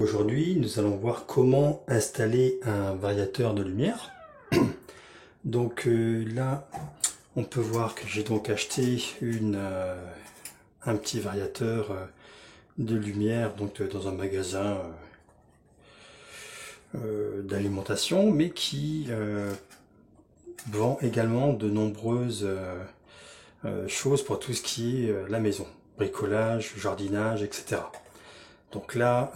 Aujourd'hui, nous allons voir comment installer un variateur de lumière. Donc là, on peut voir que j'ai donc acheté un petit variateur de lumière dans un magasin d'alimentation, mais qui vend également de nombreuses choses pour tout ce qui est la maison, bricolage, jardinage, etc. Donc là,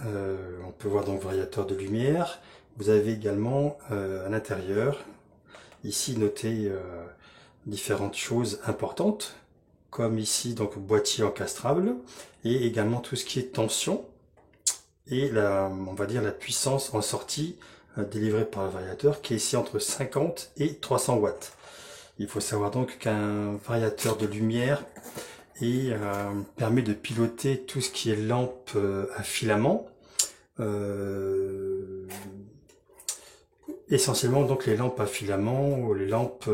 on peut voir donc variateur de lumière. Vous avez également à l'intérieur, ici noté différentes choses importantes, comme ici donc boîtier encastrable, et également tout ce qui est tension, et on va dire la puissance en sortie délivrée par le variateur, qui est ici entre 50 et 300 watts. Il faut savoir donc qu'un variateur de lumière permet de piloter tout ce qui est lampe à filament, essentiellement donc les lampes à filament ou les lampes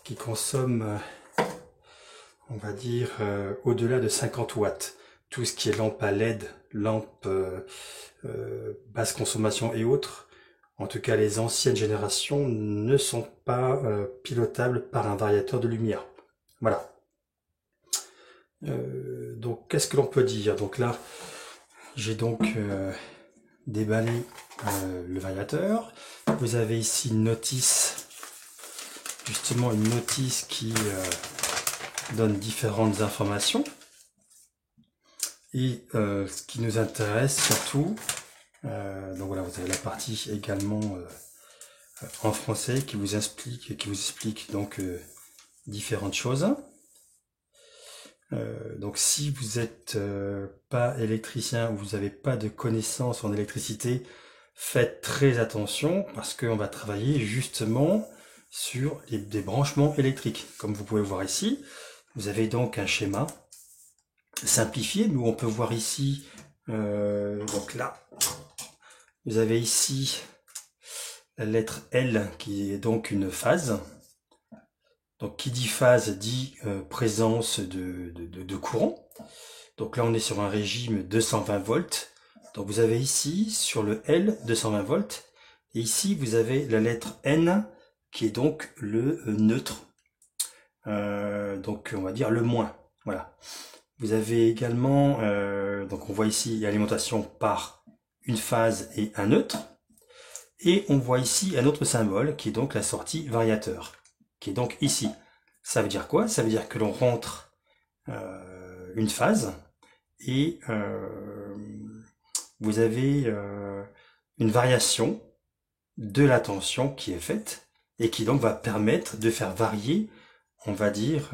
qui consomment, on va dire, au-delà de 50 watts. Tout ce qui est lampe à LED, lampe basse consommation et autres, en tout cas les anciennes générations, ne sont pas pilotables par un variateur de lumière. Voilà. Donc qu'est-ce que l'on peut dire? Donc là, j'ai donc déballé le variateur. Vous avez ici une notice, justement une notice qui donne différentes informations. Et ce qui nous intéresse surtout, donc voilà, vous avez la partie également en français qui vous explique donc différentes choses. Donc si vous n'êtes pas électricien ou vous n'avez pas de connaissances en électricité, faites très attention parce qu'on va travailler justement sur des branchements électriques. Comme vous pouvez voir ici, vous avez donc un schéma simplifié, mais où on peut voir ici, donc là, vous avez ici la lettre L qui est donc une phase. Donc qui dit phase dit présence de courant. Donc là on est sur un régime 220 volts. Donc vous avez ici sur le L 220 volts. Et ici vous avez la lettre N qui est donc le neutre. Donc on va dire le moins. Voilà. Vous avez également, donc on voit ici alimentation par une phase et un neutre. Et on voit ici un autre symbole qui est donc la sortie variateur, qui est donc ici. Ça veut dire quoi? Ça veut dire que l'on rentre une phase et vous avez une variation de la tension qui est faite et qui donc va permettre de faire varier, on va dire,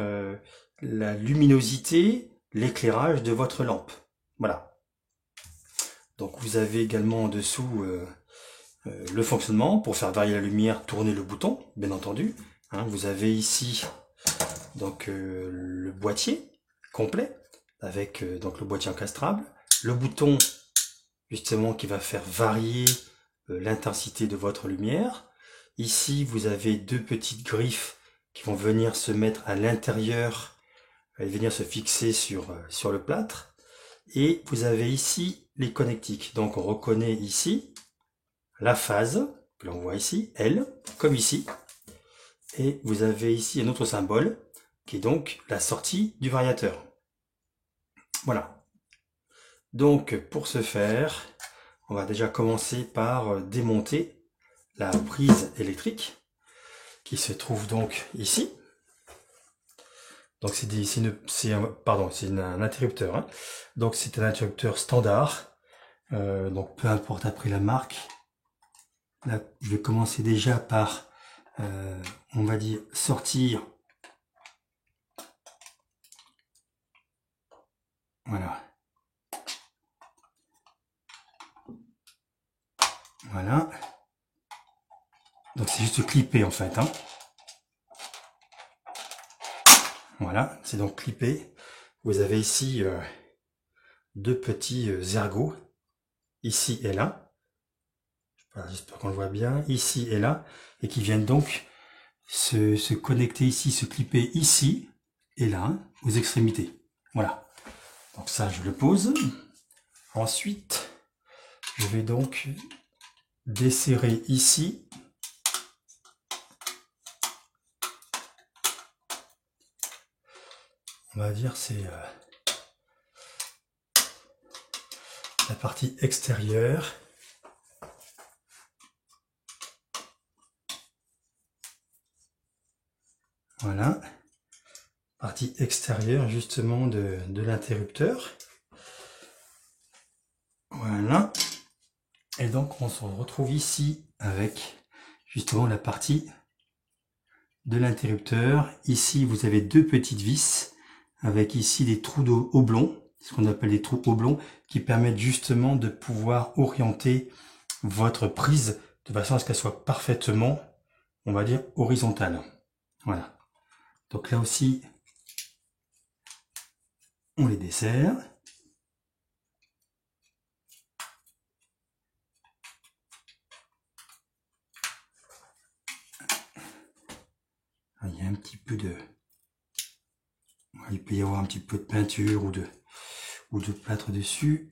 la luminosité, l'éclairage de votre lampe. Voilà. Donc vous avez également en dessous le fonctionnement pour faire varier la lumière, tourner le bouton, bien entendu. Hein, vous avez ici donc le boîtier complet avec donc le boîtier encastrable, le bouton justement qui va faire varier l'intensité de votre lumière. Ici vous avez deux petites griffes qui vont venir se mettre à l'intérieur et venir se fixer sur le plâtre. Et vous avez ici les connectiques. Donc on reconnaît ici la phase que l'on voit ici, L, comme ici. Et vous avez ici un autre symbole qui est donc la sortie du variateur. Voilà. Donc pour ce faire, on va déjà commencer par démonter la prise électrique qui se trouve donc ici. Donc c'est un interrupteur. Hein. Donc c'est un interrupteur standard. Donc peu importe après la marque. Là, je vais commencer déjà par, on va dire, sortir. Voilà. Voilà. Donc c'est juste clipper en fait. Hein. Voilà, c'est donc clippé. Vous avez ici deux petits ergots, ici et là. Voilà, j'espère qu'on le voit bien, ici et là, et qui viennent donc se connecter ici, se clipper ici et là, hein, aux extrémités. Voilà. Donc ça, je le pose. Ensuite, je vais donc desserrer ici. On va dire c'est la partie extérieure. Voilà. Partie extérieure justement de l'interrupteur. Voilà. Et donc on se retrouve ici avec justement la partie de l'interrupteur. Ici vous avez deux petites vis avec ici des trous oblongs, ce qu'on appelle des trous oblongs, qui permettent justement de pouvoir orienter votre prise de façon à ce qu'elle soit parfaitement, on va dire, horizontale. Voilà. Donc là aussi, on les dessert. Il y a un petit peu de... Il peut y avoir un petit peu de peinture ou de plâtre dessus.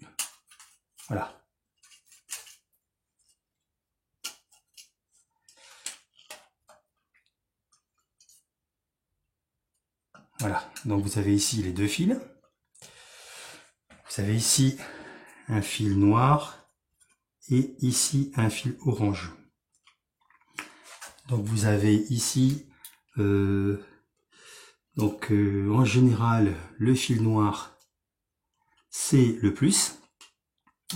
Voilà. Voilà. Donc vous avez ici les deux fils. Vous avez ici un fil noir et ici un fil orange. Donc vous avez ici en général le fil noir c'est le plus,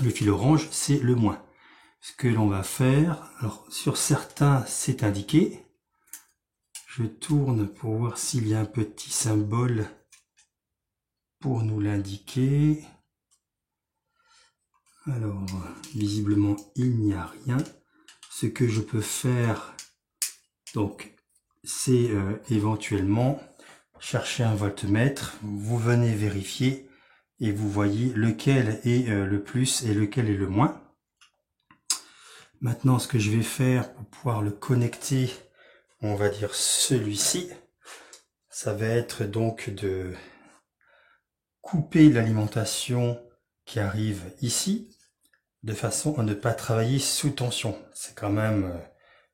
le fil orange c'est le moins. Ce que l'on va faire, alors sur certains c'est indiqué, je tourne pour voir s'il y a un petit symbole pour nous l'indiquer. Alors visiblement il n'y a rien. Ce que je peux faire donc c'est éventuellement chercher un voltmètre, vous venez vérifier et vous voyez lequel est le plus et lequel est le moins. Maintenant ce que je vais faire pour pouvoir le connecter, on va dire celui-ci, ça va être donc de couper l'alimentation qui arrive ici, de façon à ne pas travailler sous tension. C'est quand même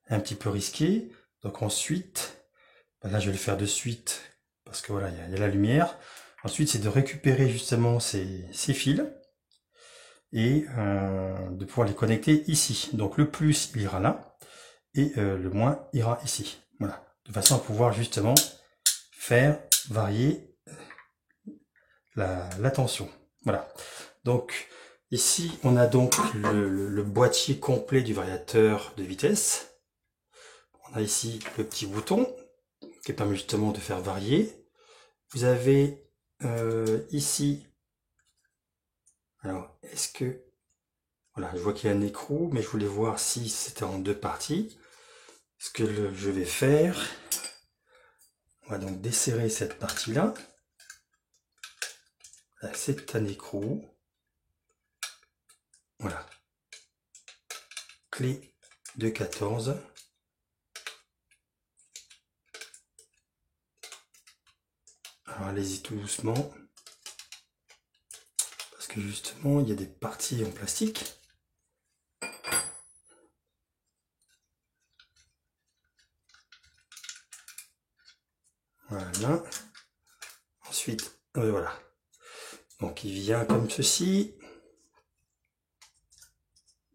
un petit peu risqué. Donc ensuite, là je vais le faire de suite, parce que voilà, il y a la lumière. Ensuite, c'est de récupérer justement ces fils et de pouvoir les connecter ici. Donc le plus, il ira là, et le moins ira ici. Voilà, de façon à pouvoir justement faire varier la tension. Voilà. Donc ici, on a donc le boîtier complet du variateur de vitesse. On a ici le petit bouton qui permet justement de faire varier. Vous avez ici, alors est-ce que, voilà, je vois qu'il y a un écrou, mais je voulais voir si c'était en deux parties. Ce que je vais faire, on va donc desserrer cette partie-là. C'est un écrou. Voilà. Clé de 14. Alors allez-y tout doucement. Parce que justement, il y a des parties en plastique. Voilà. Ensuite, voilà. Donc il vient comme ceci.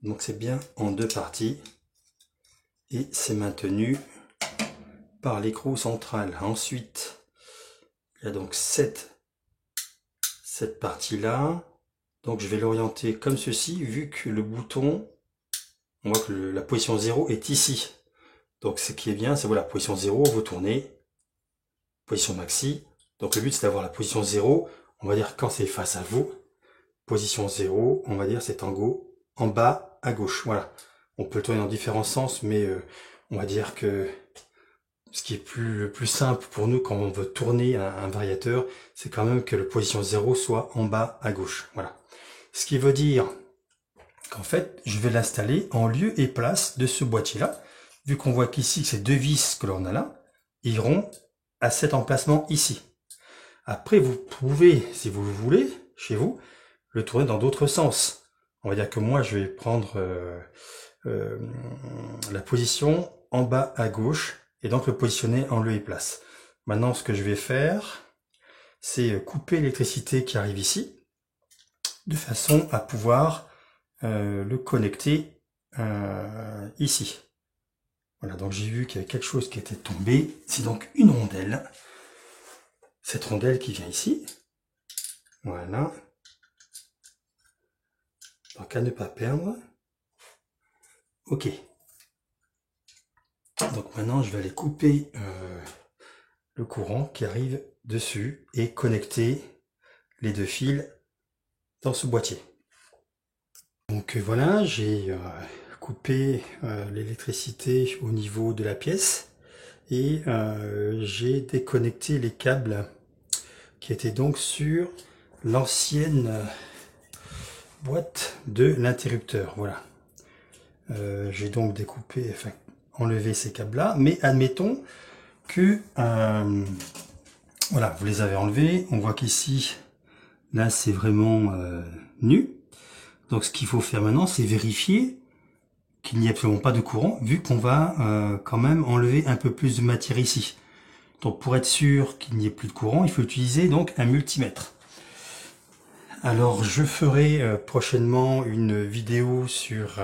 Donc c'est bien en deux parties. Et c'est maintenu par l'écrou central. Ensuite, il y a donc cette partie-là. Donc je vais l'orienter comme ceci, vu que le bouton, on voit que la position 0 est ici. Donc ce qui est bien, c'est voilà, position 0, vous tournez, position maxi. Donc le but c'est d'avoir la position 0, on va dire quand c'est face à vous. Position 0, on va dire c'est en bas à gauche. Voilà. On peut le tourner dans différents sens, mais on va dire que ce qui est le plus simple pour nous quand on veut tourner un variateur, c'est quand même que la position 0 soit en bas à gauche. Voilà. Ce qui veut dire qu'en fait, je vais l'installer en lieu et place de ce boîtier-là. Vu qu'on voit qu'ici, ces deux vis que l'on a là, iront à cet emplacement ici. Après, vous pouvez, si vous le voulez, chez vous, le tourner dans d'autres sens. On va dire que moi, je vais prendre la position en bas à gauche et donc le positionner en lieu et place. Maintenant, ce que je vais faire, c'est couper l'électricité qui arrive ici, de façon à pouvoir le connecter ici. Voilà, donc j'ai vu qu'il y avait quelque chose qui était tombé. C'est donc une rondelle. Cette rondelle qui vient ici. Voilà. Donc à ne pas perdre. Ok. Donc maintenant je vais aller couper le courant qui arrive dessus et connecter les deux fils dans ce boîtier. Donc voilà, j'ai coupé l'électricité au niveau de la pièce et j'ai déconnecté les câbles qui étaient donc sur l'ancienne boîte de l'interrupteur. Voilà. J'ai donc découpé, enfin enlevé ces câbles là, mais admettons que voilà, vous les avez enlevés. On voit qu'ici, là c'est vraiment nu. Donc ce qu'il faut faire maintenant, c'est vérifier qu'il n'y a absolument pas de courant, vu qu'on va quand même enlever un peu plus de matière ici. Donc pour être sûr qu'il n'y ait plus de courant, il faut utiliser donc un multimètre. Alors je ferai prochainement une vidéo sur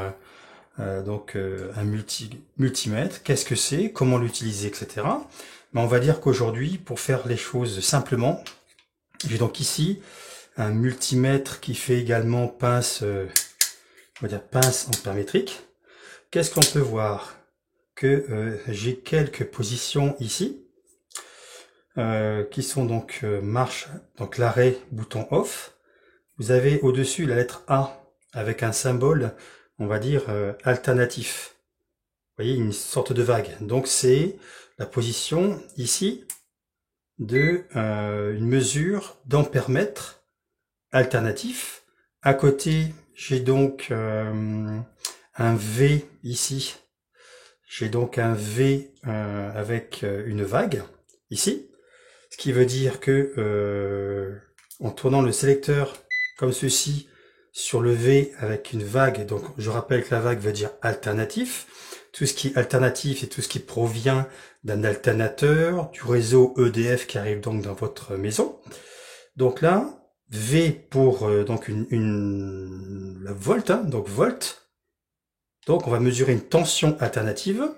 un multimètre, qu'est-ce que c'est, comment l'utiliser, etc. Mais on va dire qu'aujourd'hui, pour faire les choses simplement, j'ai donc ici un multimètre qui fait également pince, on va dire pince ampère-métrique. Qu'est-ce qu'on peut voir? Que j'ai quelques positions ici qui sont donc marche, donc l'arrêt, bouton off. Vous avez au-dessus la lettre A avec un symbole, on va dire alternatif. Vous voyez, une sorte de vague. Donc c'est la position ici de une mesure d'ampère-mètre alternatif. À côté, j'ai donc un V ici. J'ai donc un V avec une vague ici. Ce qui veut dire que en tournant le sélecteur comme ceci sur le V avec une vague, donc je rappelle que la vague veut dire alternatif. Tout ce qui est alternatif, c'est tout ce qui provient d'un alternateur, du réseau EDF qui arrive donc dans votre maison. Donc là, V pour donc la volt, hein, donc volt. Donc on va mesurer une tension alternative.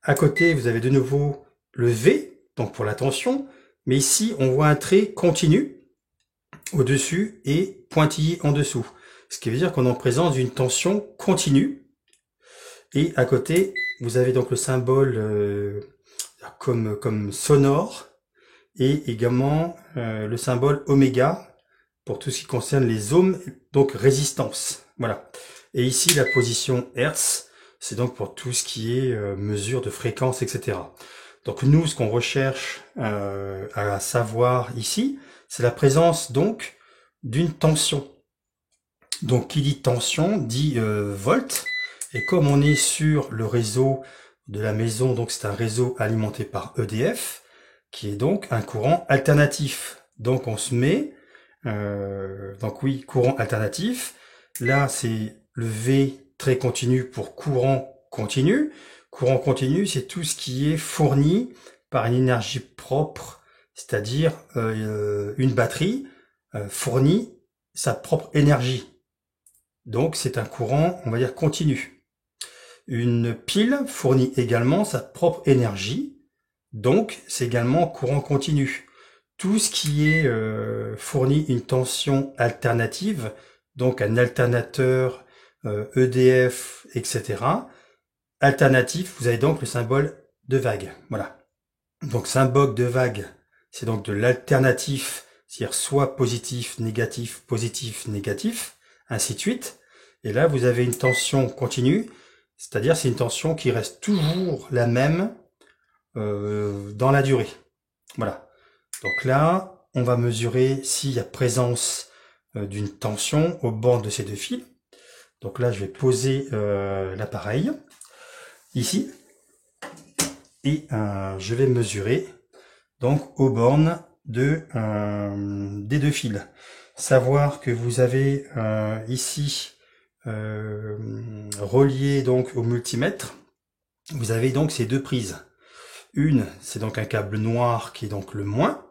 À côté, vous avez de nouveau le V, donc pour la tension. Mais ici, on voit un trait continu au-dessus et pointillé en dessous. Ce qui veut dire qu'on est en présence d'une tension continue. Et à côté, vous avez donc le symbole comme sonore et également le symbole oméga pour tout ce qui concerne les ohms, donc résistance. Voilà. Et ici, la position Hertz, c'est donc pour tout ce qui est mesure de fréquence, etc. Donc nous, ce qu'on recherche à savoir ici, c'est la présence donc d'une tension. Donc qui dit tension dit volt. Et comme on est sur le réseau de la maison, donc c'est un réseau alimenté par EDF, qui est donc un courant alternatif. Donc on se met, donc oui, courant alternatif. Là, c'est le V très continu pour courant continu. Courant continu, c'est tout ce qui est fourni par une énergie propre, c'est-à-dire une batterie fournit sa propre énergie. Donc c'est un courant, on va dire, continu. Une pile fournit également sa propre énergie, donc c'est également courant continu. Tout ce qui est fournit une tension alternative, donc un alternateur EDF, etc. Alternatif, vous avez donc le symbole de vague. Voilà. Donc symbole de vague, c'est donc de l'alternatif, c'est-à-dire soit positif, négatif, ainsi de suite. Et là, vous avez une tension continue, c'est-à-dire c'est une tension qui reste toujours la même dans la durée. Voilà. Donc là, on va mesurer s'il y a présence d'une tension aux bornes de ces deux fils. Donc là, je vais poser l'appareil ici et je vais mesurer donc aux bornes des deux fils. savoir que vous avez ici relié donc au multimètre, vous avez donc ces deux prises. Une, c'est donc un câble noir qui est donc le moins,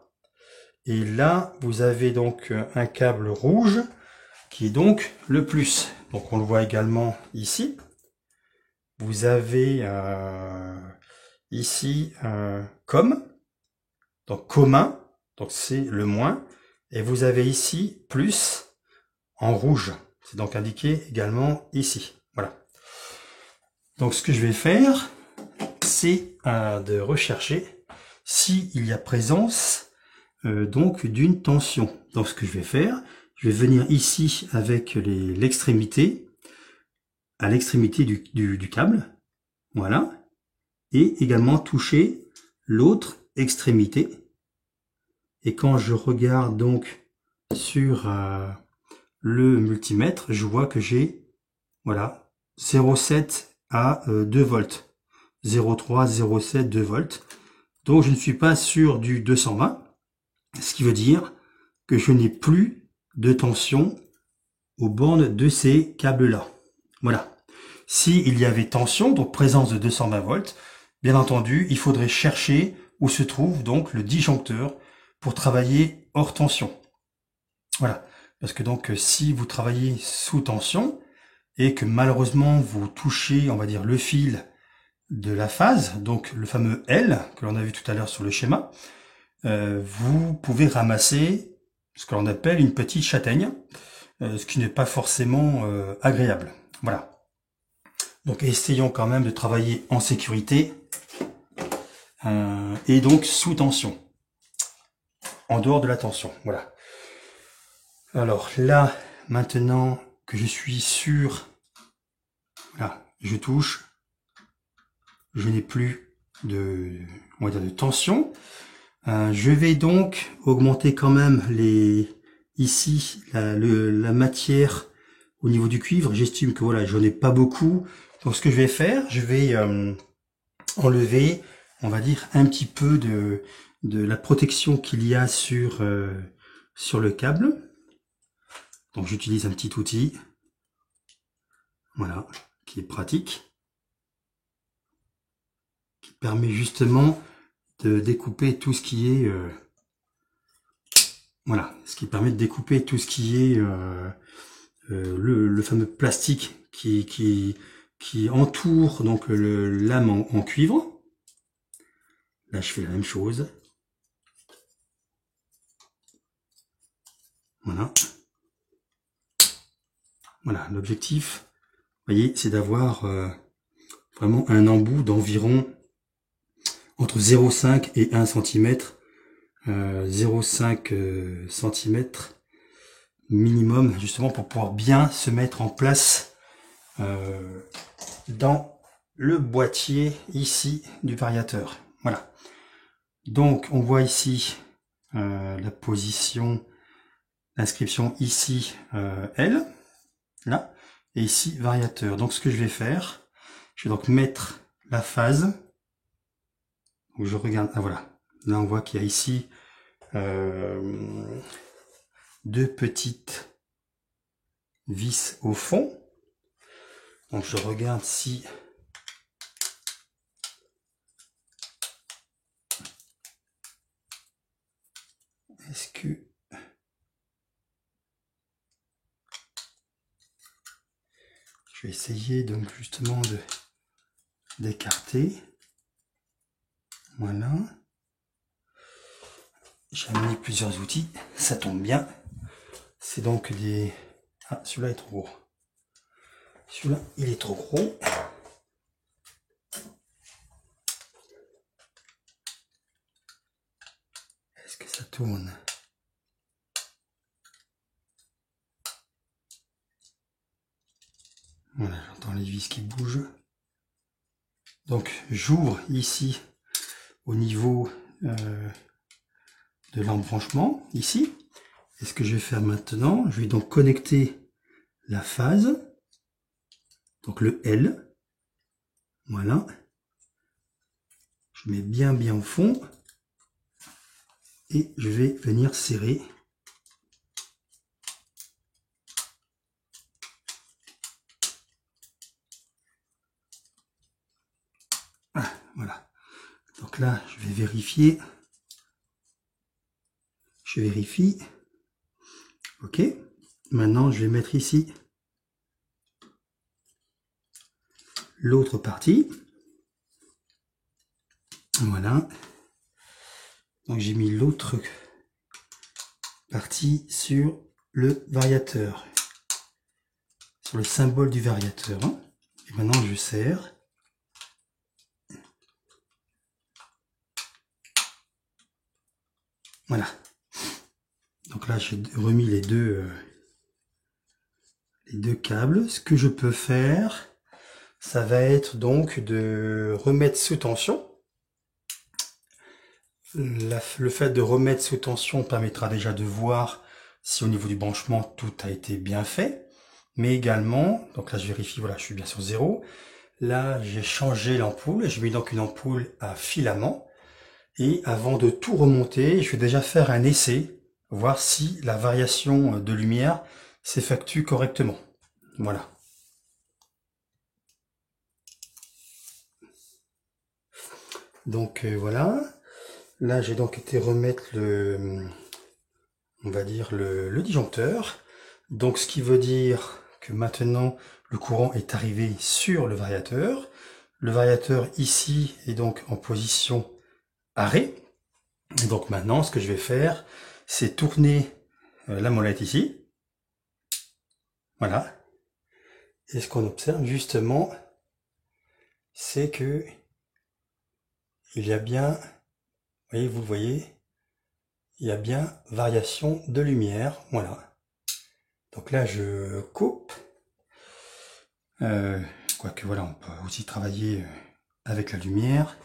et là vous avez donc un câble rouge qui est donc le plus. Donc on le voit également ici. Vous avez ici donc commun, donc c'est le moins, et vous avez ici plus en rouge. C'est donc indiqué également ici. Voilà. Donc ce que je vais faire, c'est de rechercher s'il y a présence donc d'une tension. Donc ce que je vais faire, je vais venir ici avec l'extrémité, à l'extrémité du câble, voilà, et également toucher l'autre extrémité. Et quand je regarde donc sur le multimètre, je vois que j'ai, voilà, 0,7 à 2 volts. 0,3, 0,7, 2 volts. Donc je ne suis pas sur du 220, ce qui veut dire que je n'ai plus de tension aux bornes de ces câbles-là. Voilà. S'il y avait tension, donc présence de 220 volts, bien entendu, il faudrait chercher où se trouve donc le disjoncteur pour travailler hors tension. Voilà. Parce que donc si vous travaillez sous tension et que malheureusement vous touchez, on va dire, le fil de la phase, donc le fameux L que l'on a vu tout à l'heure sur le schéma, vous pouvez ramasser ce que l'on appelle une petite châtaigne, ce qui n'est pas forcément agréable. Voilà. Donc essayons quand même de travailler en sécurité et donc sous tension, en dehors de la tension. Voilà. Alors là, maintenant que je suis sûr, voilà, je touche, je n'ai plus de, on va dire, de tension. Je vais donc augmenter quand même ici la matière au niveau du cuivre. J'estime que voilà, j'en ai pas beaucoup. Donc ce que je vais faire, je vais enlever, on va dire, un petit peu de la protection qu'il y a sur le câble. Donc j'utilise un petit outil, voilà, qui est pratique, qui permet justement de découper tout ce qui est voilà, ce qui permet de découper tout ce qui est le fameux plastique qui entoure donc le lame en cuivre. Là je fais la même chose, voilà. Voilà, l'objectif, vous voyez, c'est d'avoir vraiment un embout d'environ entre 0,5 et 1 cm, 0,5 cm minimum, justement pour pouvoir bien se mettre en place dans le boîtier ici du variateur. Voilà. Donc on voit ici la position, l'inscription ici L, là, et ici variateur. Donc ce que je vais faire, je vais donc mettre la phase. Donc je regarde, ah voilà, là on voit qu'il y a ici deux petites vis au fond. Donc je regarde si est-ce que je vais essayer donc justement d'écarter. Voilà. J'ai amené plusieurs outils, ça tombe bien. C'est donc des... Ah, celui-là est trop gros. Celui-là, il est trop gros. Est-ce que ça tourne? Voilà, j'entends les vis qui bougent. Donc, j'ouvre ici au niveau de l'embranchement, ici. Et ce que je vais faire maintenant, je vais donc connecter la phase, donc le L. Voilà. Je mets bien au fond. Et je vais venir serrer vérifier. Je vérifie. Ok. Maintenant, je vais mettre ici l'autre partie. Voilà. Donc j'ai mis l'autre partie sur le variateur, sur le symbole du variateur. Et maintenant je serre. Voilà. Donc là j'ai remis les deux câbles. Ce que je peux faire, ça va être donc de remettre sous tension. Le fait de remettre sous tension permettra déjà de voir si au niveau du branchement tout a été bien fait, mais également, donc là je vérifie, voilà, je suis bien sur 0. Là j'ai changé l'ampoule, j'ai mis donc une ampoule à filament, et avant de tout remonter, je vais déjà faire un essai, voir si la variation de lumière s'effectue correctement. Voilà. Donc voilà. Là, j'ai donc été remettre on va dire le disjoncteur. Donc, ce qui veut dire que maintenant, le courant est arrivé sur le variateur. Le variateur ici est donc en position arrêt. Et donc maintenant, ce que je vais faire, c'est tourner la molette ici. Voilà. Et ce qu'on observe justement, c'est que il y a bien, vous le voyez, il y a bien variation de lumière. Voilà. Donc là, je coupe. Quoique voilà, on peut aussi travailler avec la lumière.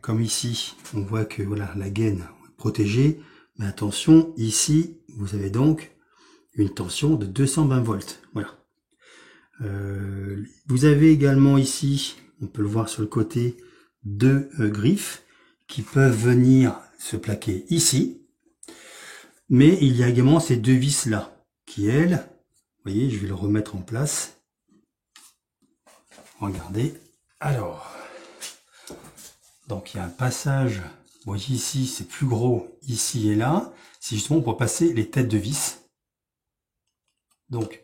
Comme ici, on voit que voilà, la gaine est protégée. Mais attention, ici, vous avez donc une tension de 220 volts. Voilà. Vous avez également ici, on peut le voir sur le côté, deux griffes qui peuvent venir se plaquer ici. Mais il y a également ces deux vis là, qui elles, vous voyez, je vais le remettre en place. Regardez. Alors, donc il y a un passage, vous voyez ici, c'est plus gros ici et là. C'est justement pour passer les têtes de vis. Donc,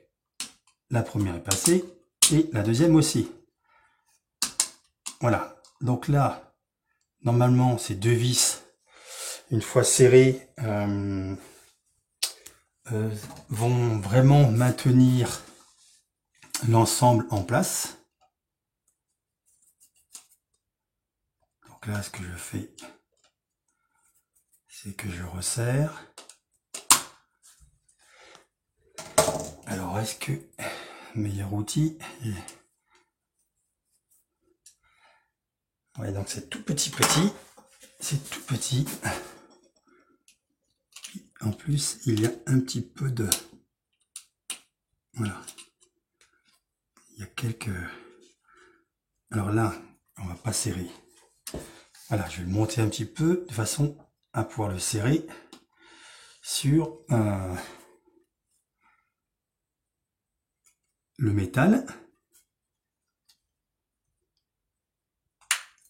la première est passée et la deuxième aussi. Voilà. Donc là, normalement, ces deux vis, une fois serrées, vont vraiment maintenir l'ensemble en place. Donc là, ce que je fais, c'est que je resserre. Alors, est-ce que meilleur outil? Ouais, donc c'est tout petit, c'est tout petit. En plus, il y a un petit peu de, voilà, il y a quelques, alors là, on va pas serrer. Voilà, je vais le monter un petit peu de façon à pouvoir le serrer sur le métal.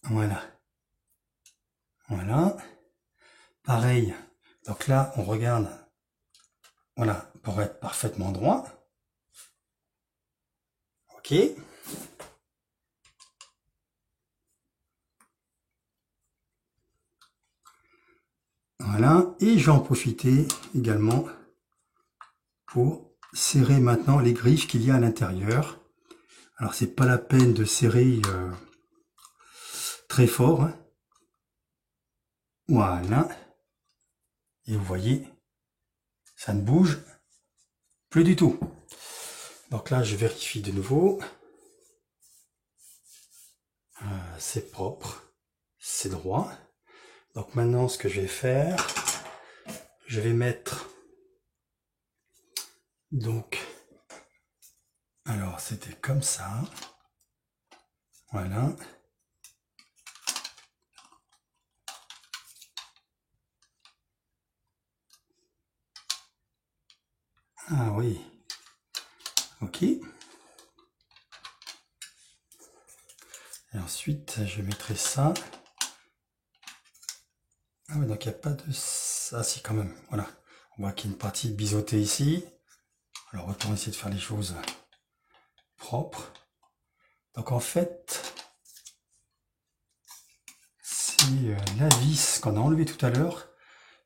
Voilà. Voilà. Pareil. Donc là, on regarde. Voilà, pour être parfaitement droit. Ok. Voilà. Et je vais en profiter également pour serrer maintenant les griffes qu'il y a à l'intérieur. Alors, c'est pas la peine de serrer très fort. Hein. Voilà. Et vous voyez, ça ne bouge plus du tout. Donc là, je vérifie de nouveau. C'est propre, c'est droit. Donc maintenant, ce que je vais faire, je vais mettre, donc, alors c'était comme ça, voilà. Ah oui, ok. Et ensuite, je mettrai ça Ah ouais, donc il n'y a pas de... Ah si, quand même, voilà. On voit qu'il y a une partie biseautée ici. Alors autant essayer de faire les choses propres. Donc en fait, c'est la vis qu'on a enlevée tout à l'heure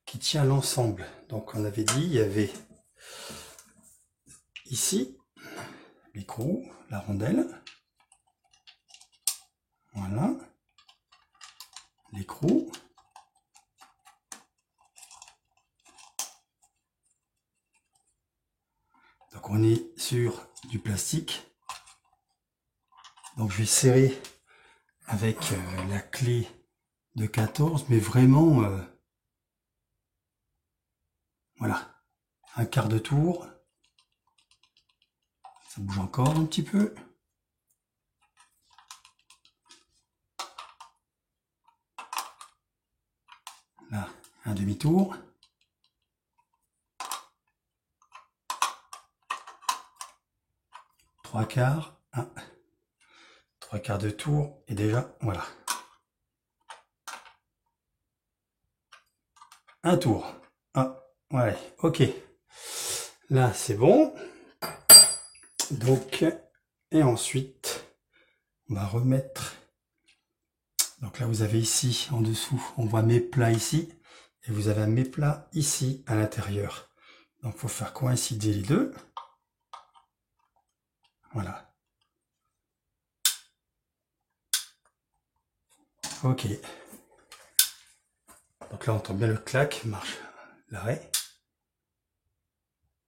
qui tient l'ensemble. Donc on avait dit, il y avait ici l'écrou, la rondelle. Voilà. L'écrou. Donc on est sur du plastique. Donc je vais serrer avec la clé de 14, mais vraiment, voilà, un quart de tour. Ça bouge encore un petit peu. Là, un demi-tour. Trois quarts. Trois quarts de tour. Et déjà, voilà. Un tour. Ah, ouais, ok. Là, c'est bon. Donc, et ensuite, on va remettre. Donc là, vous avez ici, en dessous, on voit mes plats ici. Et vous avez un méplat ici, à l'intérieur. Donc, il faut faire coïncider les deux. Voilà. Ok. Donc là, on entend bien le clac, marche l'arrêt.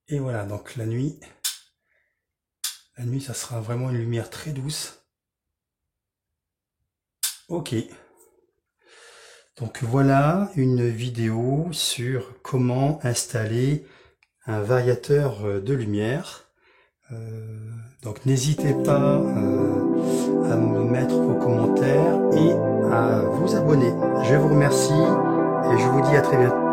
Et voilà, donc la nuit, ça sera vraiment une lumière très douce. Ok. Donc voilà une vidéo sur comment installer un variateur de lumière. Donc n'hésitez pas à me mettre vos commentaires et à vous abonner. Je vous remercie et je vous dis à très bientôt.